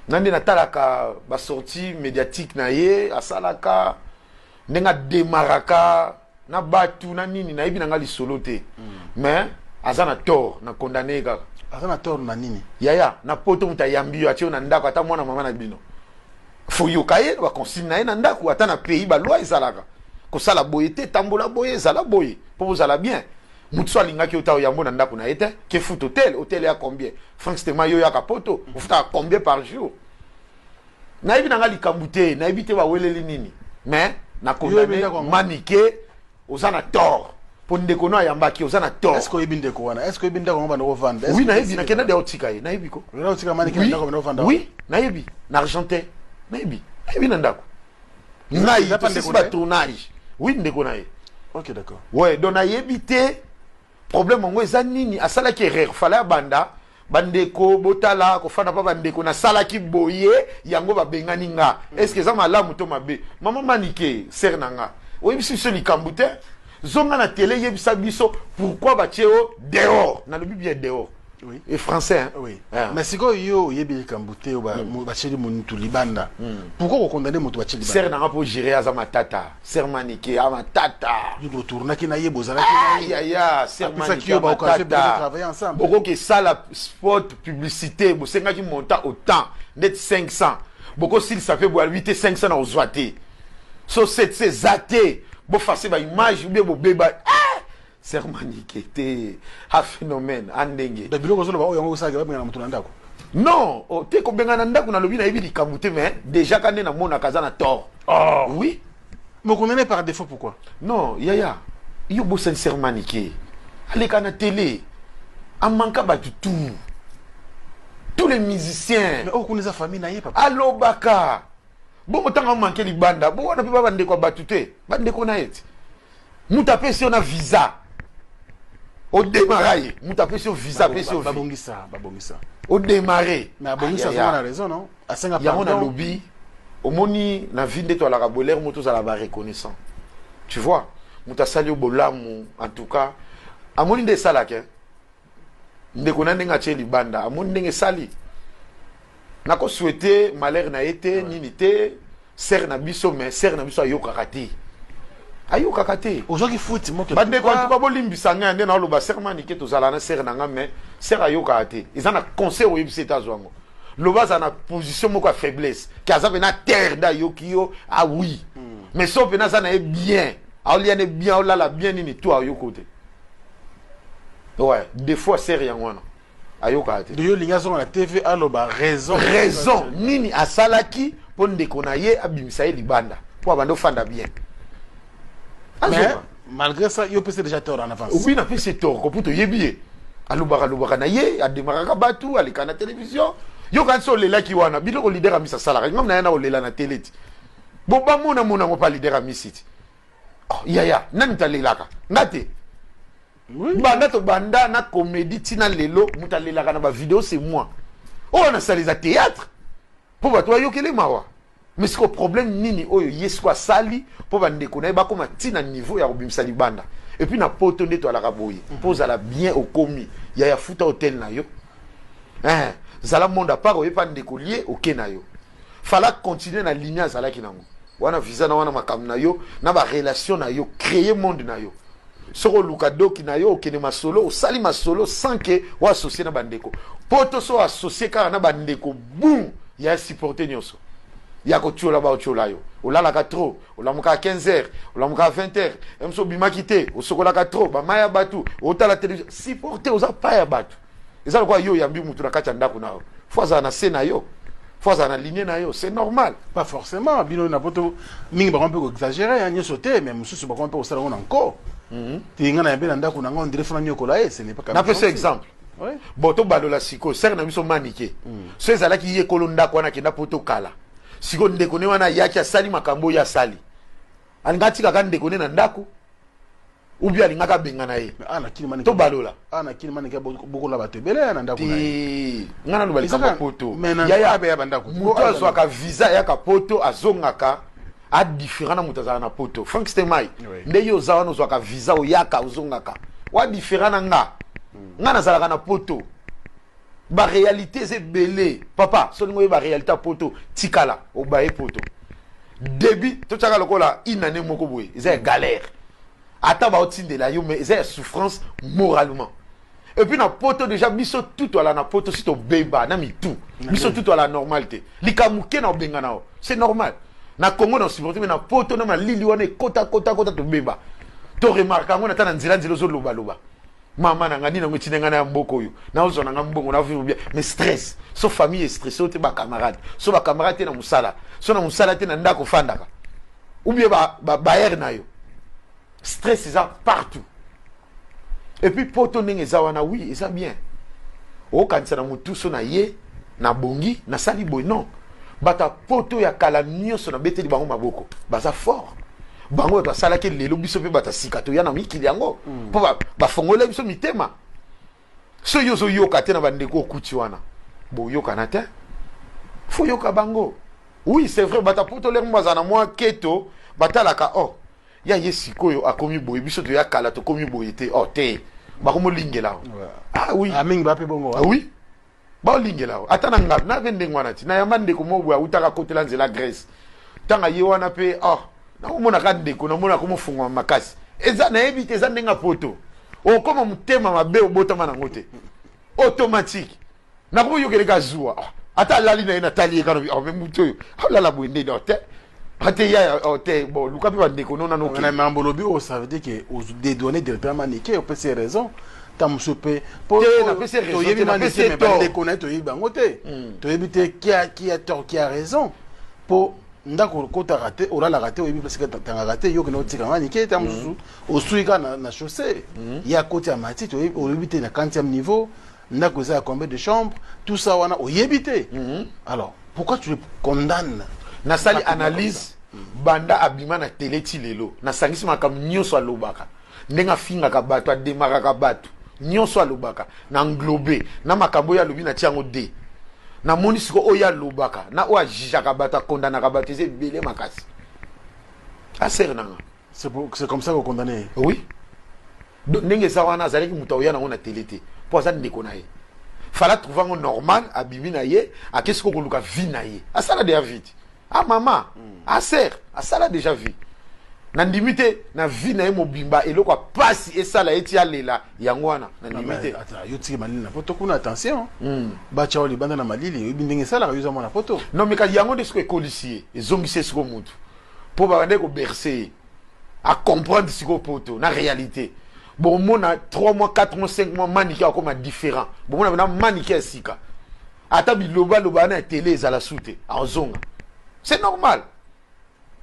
nande natalaka ba sortie médiatique na ye asalaka ndenga demaraka na batu na nini na yebi nanga lisolo te mais azana tort na condamné kaka azana tort na nini yaya na poto muta yambiyo atio na ndako ata mwana mama na bino faut yokaye ba consigne na ye na ndako ata na pays ba loi ezalaka kosala boye te tambola boye ezala boye po bozala bien mutu so alingaki ota oyambo na ndako na ye te ke foot hôtel ya combien franc stema yo yaka poto ofutaka combien par jour nayebi nanga likambu te nayebi te baweleli nini mais na condamné manike oza na tort po ndeko no ayambaki oza na tort est-ce que oyebi ndeko wana est-ce que oyebi ndako ngo bana ovanda oui nayebi nakenda de otika ye nayebi ko otika manike ndako bana ovanda oui nayebi na argentin nayebi na ndako ngai c'est pas tournage oui ndeko na ye ok d'accord ouais donc nayebi te problème ngo eza nini asalaki erreur fala banda bandeko botala kofana pa bandeko na salaki boye yango babengani nga est-ce que ça malamu to mabe mama manike ser nanga oyebi biso likambu te zonga na télé yebisa biso pourquoi batieo dehors na le bien dehors oui et français hein oui mais siko yo yebi likambu te ba bacheli muntu libanda pourquoi ko condamner mutu bacheli libanda ser nanga po gérer azama tata ser manike ama tata du retourna ki na yebo zala ki ya ser manike ba ka travailler ensemble boko ke sala sport publicité bo senga ki monta autant net 500 boko s'il ça fait bo 8 500 na ozwate so 7 zate bo fasse ba image ou bien bo beba ser manike te ha phénomène andenge da biloko zolo ba oyo ngo saga ba ngana mutu na ndako non te ko benga na ndako na lobi na yebi likambu te mais déjà quand na mona kazana tort oui me condamné par défaut pourquoi non yaya yo bo sincèrement niqué allez kana télé en manka ba du tout tous les musiciens mais au connaît sa famille na ye papa allo baka bon otanga manke libanda bon wana pe ba bande ko batute bande ko na yeti muta pe si on a visa au démarrer muta pe si visa pe si babongisa au démarrer mais abongisa ça a raison non à 5 ya on a lobby au moni na vinde to la raboler moto za la ba reconnaissant tu vois muta sali au bolamu en tout cas amoni de salake ndeko na ndenga che libanda amoni ndenge sali na ko souhaiter malheur na été nini te ser na biso mais ser na biso ayoka kati ayoka kati ozoki foot moto bande ko to bolimbisa nga nde na loba ser manike to zala na ser na nga mais ser ayoka kati izana conseil o yebisa etazwango loba za na position moko faiblesse ki azabe na terre da yokio ah oui mais so pena za na bien aoliane bien olala bien nini to ayokote ouais des fois ser yangwana ayoka kati de yo linga zo na TV aloba raison nini asalaki po ndeko na ye abimisa ye libanda po abando fanda bien. Mais malgré ça, il peut déjà tort en avance. Oui, il a fait tort. Comme pour yebier. Alubara na ye, a démarré batu, ali kana télévision. Yo kan so lela ki wana, bilo ko leader amisa sala. Ngam na yana o lela na télé. Bo ba mona mo pa leader amisiti. Oh, ya, nani talelaka. Ngate. Oui. Banda to banda na comédie tina lelo, mutalelaka na ba vidéo c'est moi. Oh, on a ça les théâtre. Pour ba toi yo kele mawa. Mais c'est quoi problème nini oyo yeswa sali po bande ko na ba koma tina niveau ya robimisa libanda et puis na poto ndeto ala kaboyi pose ala bien au komi ya futa hotel na yo zala monde à part oyepa ndeko lié OK na yo fala continuer na ligne zala kinango wana visa na wana makam na yo na ba relation na yo créer monde na yo soko lukado na yo okene masolo osali masolo sans que wa associer na bandeko poto so associer ka na bandeko boum ya supporter nyonso yako tchola ba tchola yo olala ka trop olamuka à 15h olamuka à 20h emso bima kité osokola ka trop ba maya batu otala télévision supporter oza pa ya batu ezala kwa yo yambi mutu na kati ndako na yo fois na sena yo fois na ligne na yo c'est normal pas forcément bino na poto mingi ba peu exagérer hein nyosote mais mususu ba peu osala on encore tinga na yambi na ndako na ngo ndire fona nyokola ce n'est pas comme na peut exemple oui boto balola siko ser na biso manike so ezala ki ye kolo ndako na kenda poto kala siko ndeko ne wana yaki asali makambo ya sali alingati kaka ndeko ne na ndako ubi alingaka benga na ye ana kini to balola ana kini manike boko la bato bele na ndako na ye ngana no balika poto ya be ya bandako muto azwaka visa ya ka poto azongaka a différent na mutaza na poto Frank Stemai nde yo zawa no zwaka visa oyaka ozongaka wa différent na nga nazalaka na poto ba réalité c'est belé papa soningo ba réalité poto tikala obaye poto début to tshaka lokola inane moko boye c'est galère ata ba otindela yo mais c'est souffrance moralement et puis na poto déjà biso tout ala na poto si to beba na mitu biso tout ala normalité likamuke na obenga nao c'est normal na Congo na supporter mais na poto na lili wana kota to beba to remarka ngona tana nzila zo loba mama na ngani na ngwetine ngana ya mboko yo na ozo na ngambongo na vivre bien mais stress so famille est stressée te ba camarade so ba camarade na musala so na musala te na ndako fandaka ou bien ba na yo stress ça partout et puis poto ndenge za wana oui ça bien o kanisa na mutu so na ye na bongi na sali boy non bata poto ya kala nyoso na beteli bango maboko baza fort bango ba sala ke lelo biso pe bata sikato ya na mikili yango po ba fongola biso mitema so yozo yoka te na bandeko okuti wana bo yoka na te fo yoka bango oui c'est vrai bata poto le mbazana moi keto batalaka oh ya yesikoyo akomi boye biso to ya kala to komi boye te oh te ba ko mo lingela ah oui aming ba pe bongo ah oui ba lingela atana ngap na vende ngwana ti na yamba ndeko mo boya utaka kotela nzela Grèce tanga ye wana pe oh na umona ka ndeko na mona ko mo fungwa makasi eza na ebite eza ndenga poto o koma mutema mabe obotama na ngote automatique na ko yokele ka zuwa ata lali na ina tali ka no oh me muto ala la bwende dote ate ya ote bon luka pe bandeko non na na mambolobi o ça veut dire que aux dédonner directement niquer on peut ces raisons tamusope pour na pese raison na pese mais pas déconner to yibango te to yibite qui a tort qui a raison pour ndako kota raté ora la raté oyibi parce que tanga raté yo que no tika ngani ke tamusu osuika na chaussée il y a côté à mati to yibite na 40e niveau ndako za combien de chambres tout ça wana oyibite alors pourquoi tu le condamnes na sali analyse banda abima na télé ti lelo na sangisi makam nyoso alobaka ndenga finga ka bato ademaka ka bato nyoso alobaka na englober na makambo ya lobi na tiango de na monisiko oya lobaka na o ajija ka bato condamna ka bato c'est belé makasi asernanga c'est comme ça qu'on condamne oui ndenge sa wana azali ki muta oya na ona télé te pour ça ndeko na ye fala trouver un normal abimi na ye a qu'est-ce qu'on luka vie na ye asala de vite ah maman ah sœur asala déjà vie na ndimite na vie na ye mobimba eloko pasi esala eti alela yango wana na ndimite ata yo tiki malili na poto kuna attention ba chao libanda na malili ibindenge sala yuza mona poto non mais ka yango de ce que policier ezongise siko mutu po ba bande ko bercer à comprendre siko poto na réalité bon mona 3 mois 4 mois 5 mois manikia comme différent bon mona na manikia sika ata biloba loba na télé za la soute en zonga c'est normal.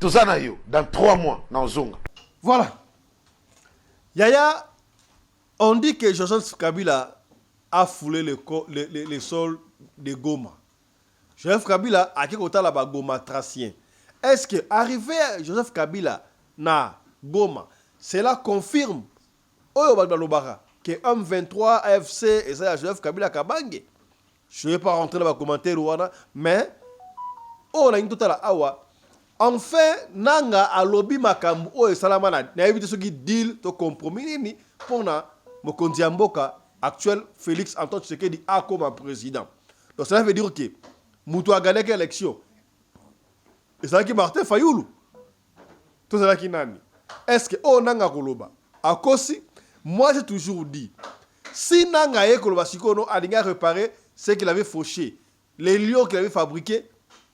Tout ça, dans 3 mois, dans Zonga. Voilà. Yaya, on dit que Joseph Kabila a foulé le sol de Goma. Joseph Kabila a quitté là-bas Goma tracien. Est-ce que arrivé à Joseph Kabila na Goma, cela confirme que M23 AFC et ça Joseph Kabila Kabange? Je ne vais pas rentrer dans les commentaires, mais on a une totale awa. Enfin, nanga alobi makambu o salama na éviter ce qui deal to compromis ni pour na mokonzi mboka actuel Félix Antoine Tshisekedi a comme président. Donc cela veut dire que mutu a gagné l'élection. Et ça qui Martin Fayoulou. Tout ça qui nani. Est-ce que o nanga koloba akosi moi j'ai toujours dit si nanga e koloba sikono alinga réparer ce qu'il avait fauché, les lions qu'il avait fabriqués,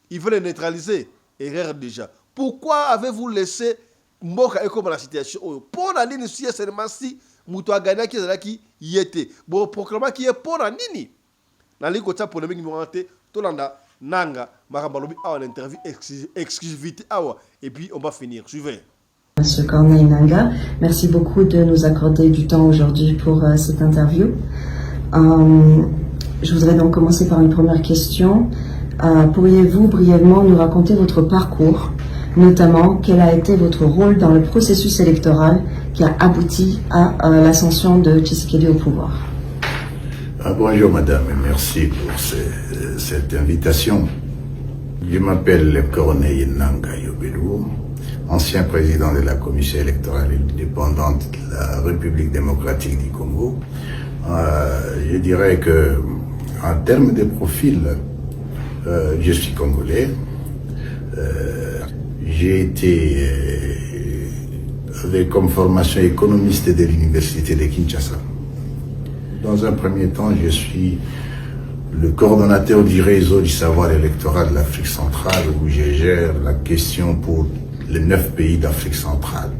il veut les neutraliser. Erreur déjà. Pourquoi avez-vous laissé Mboka et comme la situation? Pour la ligne, si seulement si Moutoua Gana qui est là qui y était. Bon, proclamation qui est pour la ligne. Dans les côtés polémiques, nous avons Tolanda, Nanga, Marabalobi, à l'interview exclusivité. Et puis on va finir. Suivez. Monsieur Corneille Nanga, merci beaucoup de nous accorder du temps aujourd'hui pour cette interview. Je voudrais donc commencer par une première question. Pourriez-vous brièvement nous raconter votre parcours, notamment quel a été votre rôle dans le processus électoral qui a abouti à l'ascension de Tshisekedi au pouvoir? Bonjour madame et merci pour cette invitation. Je m'appelle Corneille Nanga Yobelou, ancien président de la commission électorale indépendante de la République démocratique du Congo. Je dirais que, en termes de profil, je suis congolais. J'ai été avec comme formation économiste de l'université de Kinshasa. Dans un premier temps, je suis le coordonnateur du réseau du savoir électoral de l'Afrique centrale, où je gère la question pour les 9 pays d'Afrique centrale.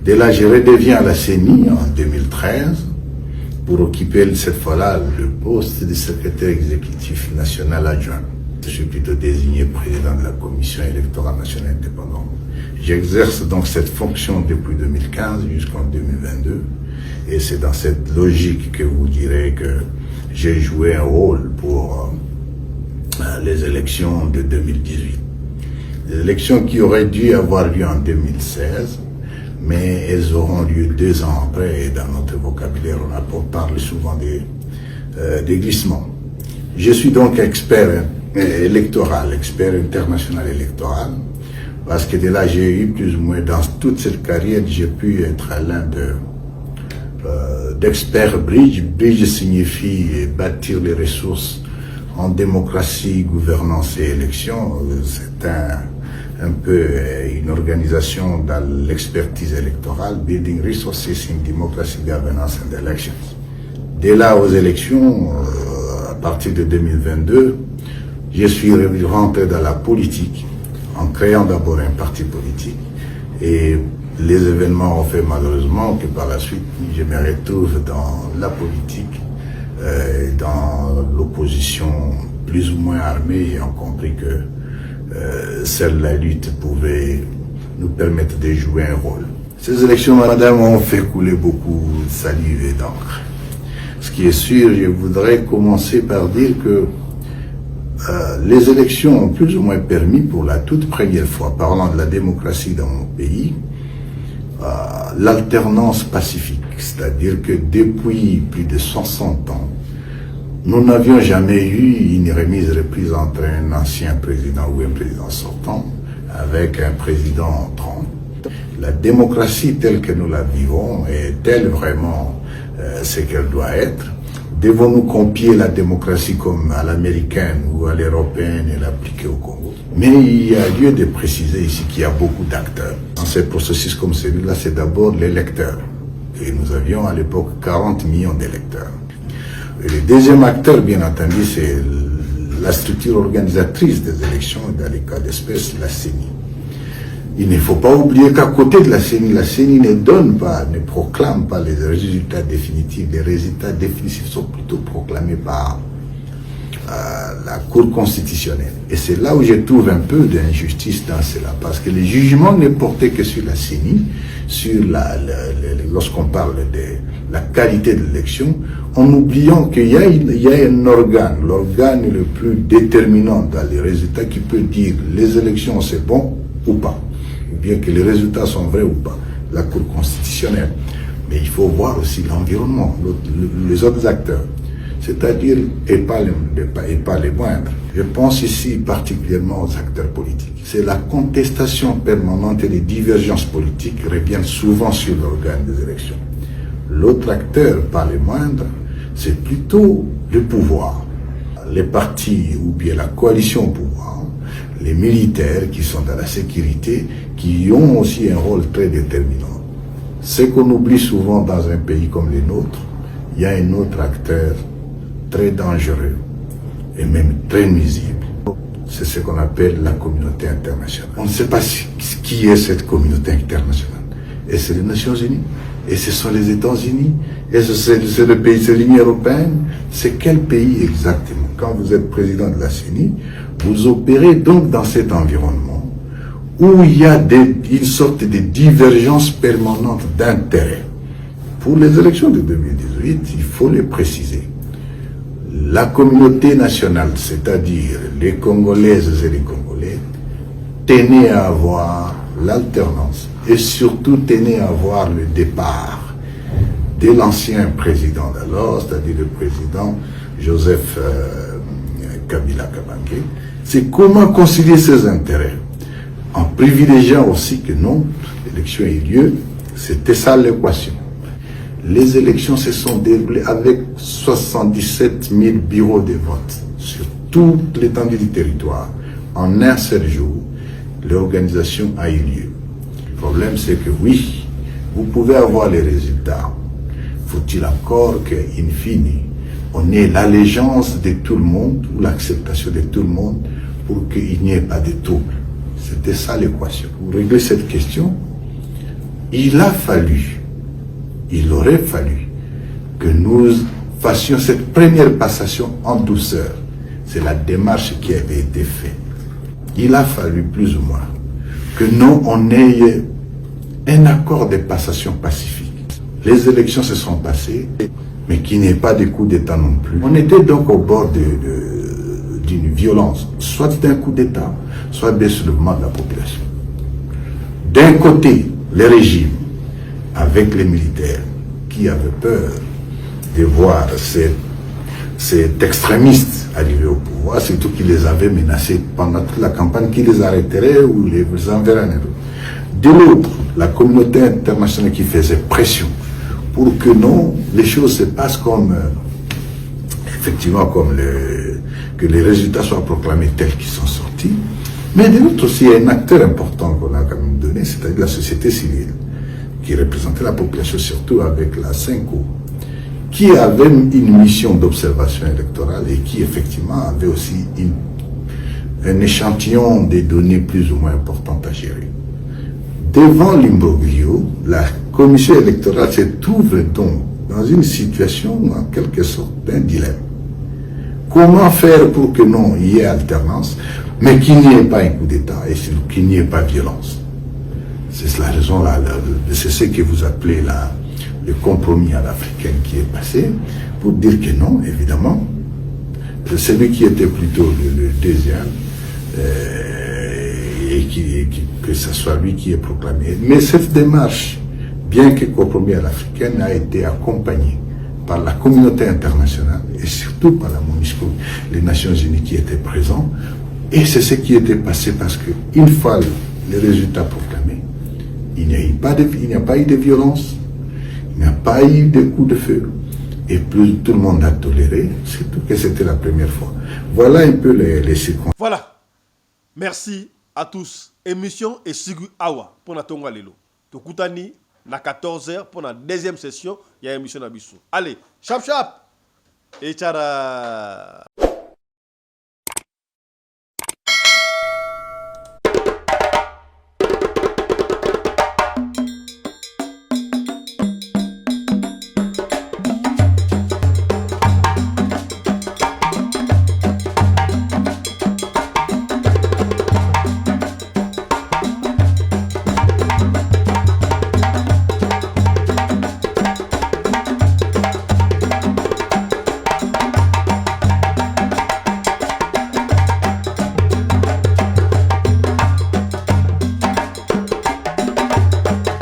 Dès là, je redeviens à la CENI en 2013 pour occuper cette fois-là le poste de secrétaire exécutif national adjoint. Je suis plutôt désigné président de la commission électorale nationale indépendante. J'exerce donc cette fonction depuis 2015 jusqu'en 2022. Et c'est dans cette logique que vous direz que j'ai joué un rôle pour les élections de 2018. Les élections qui auraient dû avoir lieu en 2016, mais elles auront lieu 2 ans après, et dans notre vocabulaire, on parle souvent des glissements. Je suis donc expert électoral, expert international électoral, parce que de là, j'ai eu plus ou moins, dans toute cette carrière, j'ai pu être l'un d'experts bridge. Bridge signifie bâtir les ressources en démocratie, gouvernance et élection. C'est un peu une organisation dans l'expertise électorale, Building Resources in Democracy, Governance and Elections. Dès là, aux élections, à partir de 2022, je suis rentré dans la politique en créant d'abord un parti politique. Et les événements ont fait malheureusement que par la suite, je me retrouve dans la politique, dans l'opposition plus ou moins armée, ayant compris que seule la lutte pouvait nous permettre de jouer un rôle. Ces élections, madame, ont fait couler beaucoup de salive et d'encre. Ce qui est sûr, je voudrais commencer par dire que les élections ont plus ou moins permis pour la toute première fois, parlant de la démocratie dans mon pays, l'alternance pacifique. C'est-à-dire que depuis plus de 60 ans, nous n'avions jamais eu une remise-reprise entre un ancien président ou un président sortant avec un président entrant. La démocratie telle que nous la vivons est-elle vraiment ce qu'elle doit être? Devons-nous copier la démocratie comme à l'américaine ou à l'européenne et l'appliquer au Congo? Mais il y a lieu de préciser ici qu'il y a beaucoup d'acteurs. Dans ce processus comme celui-là, c'est d'abord l'électeur. Et nous avions à l'époque 40 millions d'électeurs. Et le deuxième acteur, bien entendu, c'est la structure organisatrice des élections, dans les cas d'espèce, la CENI. Il ne faut pas oublier qu'à côté de la CENI ne donne pas, ne proclame pas les résultats définitifs. Les résultats définitifs sont plutôt proclamés par la Cour constitutionnelle. Et c'est là où je trouve un peu d'injustice dans cela, parce que les jugements ne portaient que sur la CENI, sur lorsqu'on parle de la qualité de l'élection, en oubliant qu'il y a un organe, l'organe le plus déterminant dans les résultats, qui peut dire les élections c'est bon ou pas, ou bien que les résultats sont vrais ou pas, la Cour constitutionnelle. Mais il faut voir aussi l'environnement, les autres acteurs, c'est-à-dire, et pas les moindres. Je pense ici particulièrement aux acteurs politiques. C'est la contestation permanente et les divergences politiques qui reviennent souvent sur l'organe des élections. L'autre acteur, pas les moindres, c'est plutôt le pouvoir. Les partis ou bien la coalition au pouvoir, les militaires qui sont dans la sécurité, qui ont aussi un rôle très déterminant. Ce qu'on oublie souvent dans un pays comme le nôtre, il y a un autre acteur très dangereux et même très nuisible. C'est ce qu'on appelle la communauté internationale. On ne sait pas qui est cette communauté internationale. Et c'est les Nations Unies, et ce sont les États-Unis, et c'est le pays, c'est l'Union européenne. C'est quel pays exactement? Quand vous êtes président de la CENI, vous opérez donc dans cet environnement où il y a une sorte de divergence permanente d'intérêts. Pour les élections de 2018, il faut les préciser. La communauté nationale, c'est-à-dire les Congolaises et les Congolais, tenait à avoir l'alternance et surtout tenait à avoir le départ de l'ancien président d'alors, c'est-à-dire le président Joseph Kabila Kabange. C'est comment concilier ses intérêts. en privilégiant aussi que non, l'élection ait lieu. C'était ça l'équation. Les élections se sont déroulées avec 77 000 bureaux de vote sur toute l'étendue du territoire. En un seul jour, l'organisation a eu lieu. Le problème, c'est que oui, vous pouvez avoir les résultats. Faut-il encore qu'in fine, on ait l'allégeance de tout le monde ou l'acceptation de tout le monde pour qu'il n'y ait pas de trouble. C'était ça l'équation. Pour régler cette question, il aurait fallu que nous fassions cette première passation en douceur. C'est la démarche qui avait été faite. Il a fallu plus ou moins que nous, on ait un accord de passation pacifique. Les élections se sont passées, mais qu'il n'y ait pas de coup d'État non plus. On était donc au bord d'une violence, soit d'un coup d'État, soit d'un soulèvement de la population. D'un côté, le régime, avec les militaires, qui avaient peur de voir cet extrémiste arriver au pouvoir, surtout qu'ils les avaient menacés pendant toute la campagne, qu'ils les arrêteraient ou les enverraient en Europe. De l'autre, la communauté internationale qui faisait pression pour que non, les choses se passent comme, effectivement, que les résultats soient proclamés tels qu'ils sont sortis. Mais de l'autre aussi, il y a un acteur important qu'on a quand même donné, c'est-à-dire la société civile, qui représentait la population, surtout avec la CENCO, qui avait une mission d'observation électorale et qui effectivement avait aussi un échantillon des données plus ou moins importantes à gérer. Devant l'imbroglio, la commission électorale se trouve donc dans une situation en quelque sorte d'un dilemme. Comment faire pour que non, il y ait alternance, mais qu'il n'y ait pas un coup d'État et qu'il n'y ait pas de violence? C'est la raison, c'est ce que vous appelez le compromis à l'africaine qui est passé, pour dire que non, évidemment, celui qui était plutôt le deuxième, et que ce soit lui qui est proclamé. Mais cette démarche, bien que compromis à l'africaine, a été accompagnée par la communauté internationale et surtout par la MONUSCO, les Nations Unies qui étaient présents. Et c'est ce qui était passé parce qu'une fois les résultats proclamés, il n'y a pas eu de violence, il n'y a pas eu de coups de feu. Et plus tout le monde a toléré, surtout que c'était la première fois. Voilà un peu les circonstances. Voilà. Merci à tous. Émission et Sigu Awa pour la Tonga Lelo. Tokutani na 14h pour la deuxième session. Il y a émission Nabiso. Allez, chap chap. Et tchara.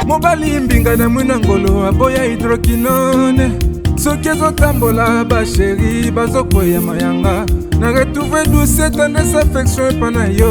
mobali mbinga na mwina ngolo aboya hydroquinone soki ezotambola basheri bazokwea mayanga na retrouve douce tendresse affection epa na yo